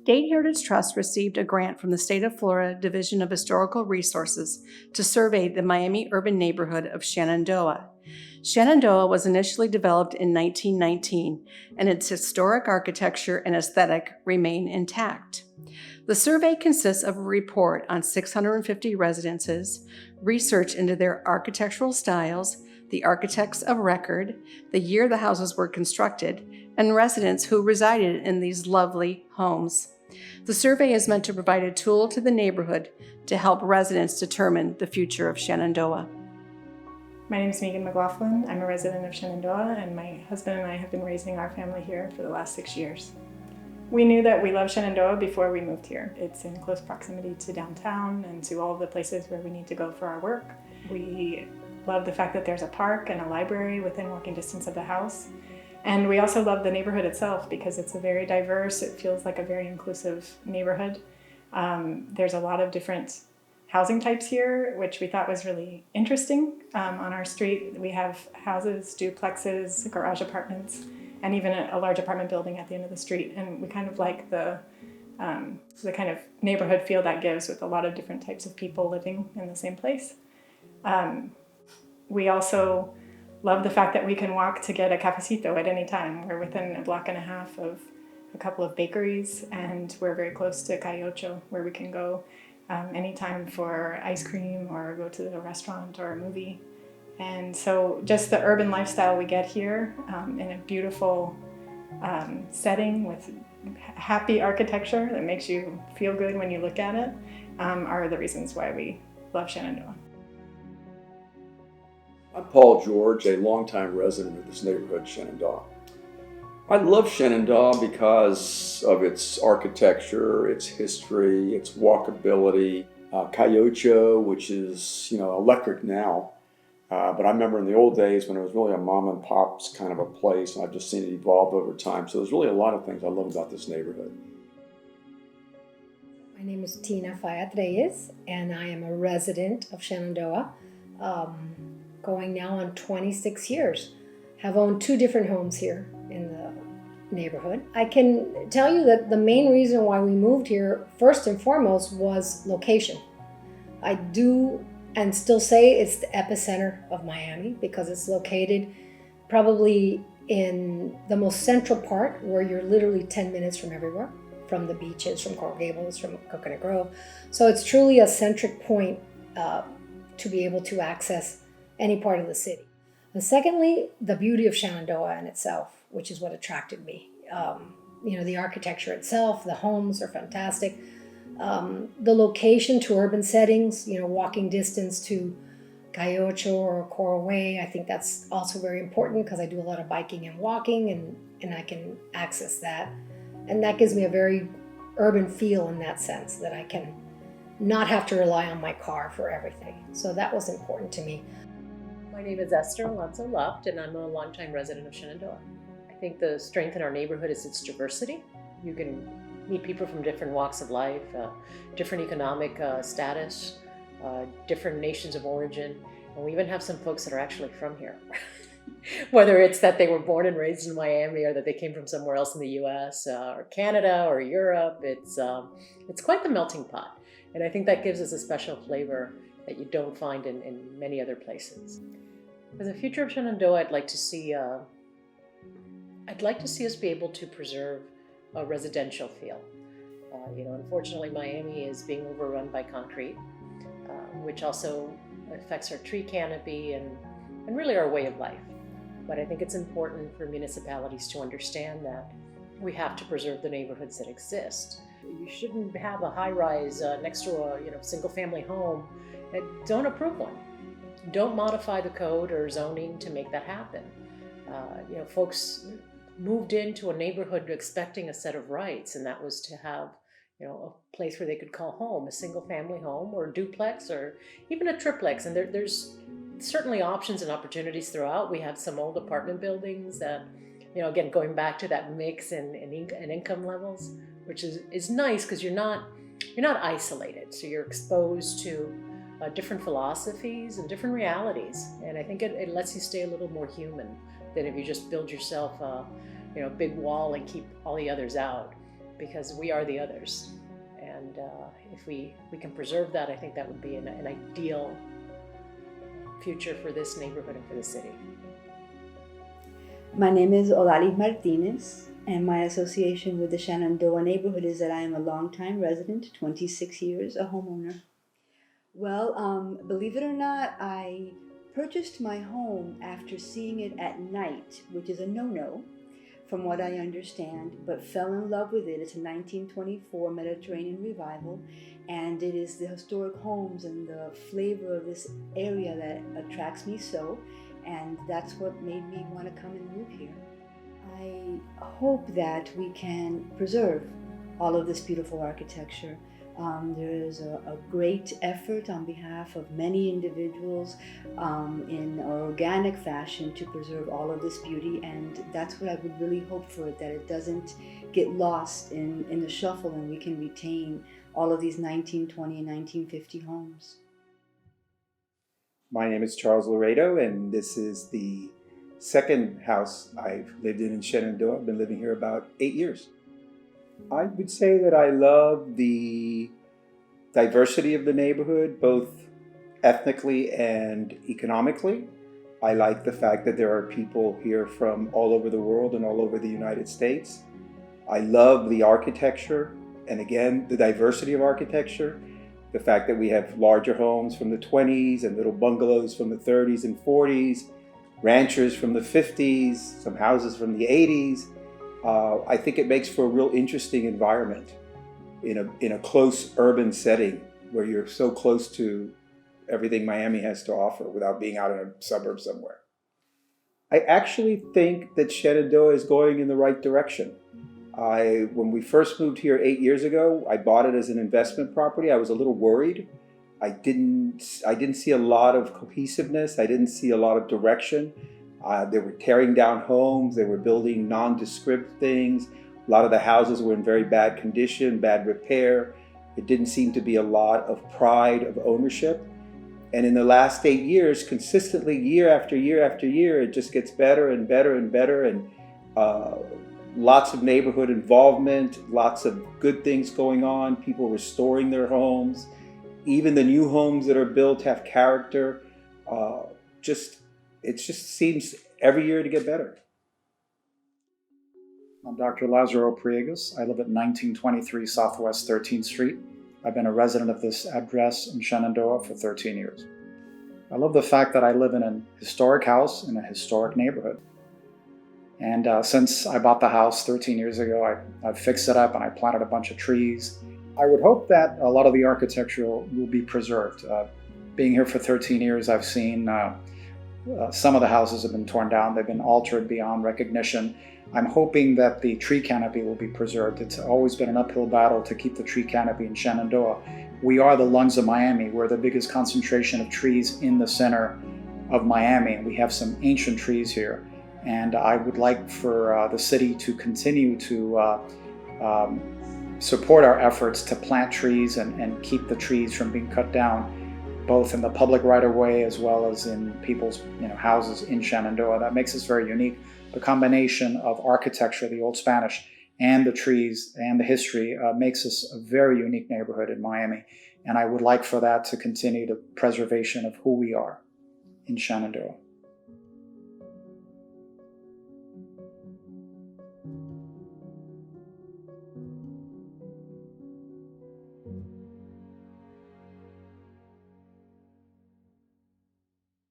Dade Heritage Trust received a grant from the State of Florida Division of Historical Resources to survey the Miami urban neighborhood of Shenandoah. Shenandoah was initially developed in 1919, and its historic architecture and aesthetic remain intact. The survey consists of a report on 650 residences, research into their architectural styles, the architects of record, the year the houses were constructed, and residents who resided in these lovely homes. The survey is meant to provide a tool to the neighborhood to help residents determine the future of Shenandoah. My name is McLaughlin. I'm a resident of Shenandoah, and my husband and I have been raising our family here for the last 6 years. We knew that we loved Shenandoah before we moved here. It's in close proximity to downtown and to all of the places where we need to go for our work. We love the fact that there's a park and a library within walking distance of the house. And we also love the neighborhood itself because it's a very diverse, it feels like a very inclusive neighborhood. There's a lot of different housing types here, which we thought was really interesting. On our street, we have houses, duplexes, garage apartments, and even a large apartment building at the end of the street. And we kind of like the kind of neighborhood feel that gives with a lot of different types of people living in the same place. We also love the fact that we can walk to get a cafecito at any time. We're within a block and a half of a couple of bakeries, and we're very close to Calle Ocho, where we can go anytime for ice cream or go to a restaurant or a movie. And so just the urban lifestyle we get here in a beautiful setting with happy architecture that makes you feel good when you look at it are the reasons why we love Shenandoah. I'm Paul George, a longtime resident of this neighborhood, Shenandoah. I love Shenandoah because of its architecture, its history, its walkability. Calle Ocho, which is electric now, but I remember in the old days when it was really a mom and pop's kind of a place, and I've just seen it evolve over time. So there's really a lot of things I love about this neighborhood. My name is Tina Fayad Reyes, and I am a resident of Shenandoah, going now on 26 years. Have owned 2 different homes here in the neighborhood. I can tell you that the main reason why we moved here, first and foremost, was location. I do and still say it's the epicenter of Miami because it's located probably in the most central part where you're literally 10 minutes from everywhere, from the beaches, from Coral Gables, from Coconut Grove. So it's truly a centric point to be able to access any part of the city. And secondly, the beauty of Shenandoah in itself, which is what attracted me. The architecture itself, the homes are fantastic. The location to urban settings, walking distance to Calle Ocho or Coral Way, I think that's also very important because I do a lot of biking and walking and I can access that. And that gives me a very urban feel in that sense, that I can not have to rely on my car for everything. So that was important to me. My name is Esther Lutz, and I'm a longtime resident of Shenandoah. I think the strength in our neighborhood is its diversity. You can meet people from different walks of life, different economic status, different nations of origin, and we even have some folks that are actually from here. Whether it's that they were born and raised in Miami or that they came from somewhere else in the US or Canada or Europe, it's quite the melting pot. And I think that gives us a special flavor that you don't find in many other places. For the future of Shenandoah, I'd like to see us be able to preserve a residential feel. Unfortunately, Miami is being overrun by concrete, which also affects our tree canopy and really our way of life. But I think it's important for municipalities to understand that we have to preserve the neighborhoods that exist. You shouldn't have a high-rise next to a single-family home. Don't approve one. Don't modify the code or zoning to make that happen. Folks moved into a neighborhood expecting a set of rights, and that was to have a place where they could call home, a single-family home or a duplex or even a triplex. And there's certainly options and opportunities throughout. We have some old apartment buildings that, again, going back to that mix in income levels, which is nice because you're not isolated. So you're exposed to different philosophies and different realities. And I think it lets you stay a little more human than if you just build yourself a big wall and keep all the others out. because we are the others. And if we can preserve that, I think that would be an ideal future for this neighborhood and for the city. My name is Ola D Martinez, and my association with the Shenandoah neighborhood is that I am a longtime resident, 26 years, a homeowner. Well, believe it or not, I purchased my home after seeing it at night, which is a no-no, from what I understand, but fell in love with it. It's a 1924 Mediterranean revival, and it is the historic homes and the flavor of this area that attracts me so, and that's what made me want to come and live here. I hope that we can preserve all of this beautiful architecture. There is a great effort on behalf of many individuals in an organic fashion to preserve all of this beauty, and that's what I would really hope for, that it doesn't get lost in the shuffle and we can retain all of these 1920 and 1950 homes. My name is Charles Lorado, and this is the second house I've lived in Shenandoah. I've been living here about 8 years. I would say that I love the diversity of the neighborhood, both ethnically and economically. I like the fact that there are people here from all over the world and all over the United States. I love the architecture, and again, the diversity of architecture. The fact that we have larger homes from the 20s and little bungalows from the 30s and 40s, ranchers from the 50s, some houses from the 80s. I think it makes for a real interesting environment in a close urban setting where you're so close to everything Miami has to offer without being out in a suburb somewhere. I actually think that Shenandoah is going in the right direction. When we first moved here 8 years ago, I bought it as an investment property. I was a little worried. I didn't see a lot of cohesiveness. I didn't see a lot of direction. They were tearing down homes. They were building nondescript things. A lot of the houses were in very bad condition, bad repair. It didn't seem to be a lot of pride of ownership. And in the last 8 years, consistently, year after year after year, it just gets better and better and better. And lots of neighborhood involvement, lots of good things going on, people restoring their homes. Even the new homes that are built have character. It just seems every year to get better. I'm Dr. Lazaar. I live at 1923 Southwest 13th Street. I've been a resident of this address in Shenandoah for 13 years. I love the fact that I live in a historic house in a historic neighborhood. And since I bought the house 13 years ago, I've fixed it up and I planted a bunch of trees. I would hope that a lot of the architecture will be preserved. Being here for 13 years, I've seen some of the houses have been torn down. They've been altered beyond recognition. I'm hoping that the tree canopy will be preserved. It's always been an uphill battle to keep the tree canopy in Shenandoah. We are the lungs of Miami. We're the biggest concentration of trees in the center of Miami, and we have some ancient trees here. And I would like for the city to continue to support our efforts to plant trees and keep the trees from being cut down, both in the public right-of-way as well as in people's houses in Shenandoah. That makes us very unique. The combination of architecture, the Old Spanish, and the trees and the history makes us a very unique neighborhood in Miami. And I would like for that to continue the preservation of who we are in Shenandoah.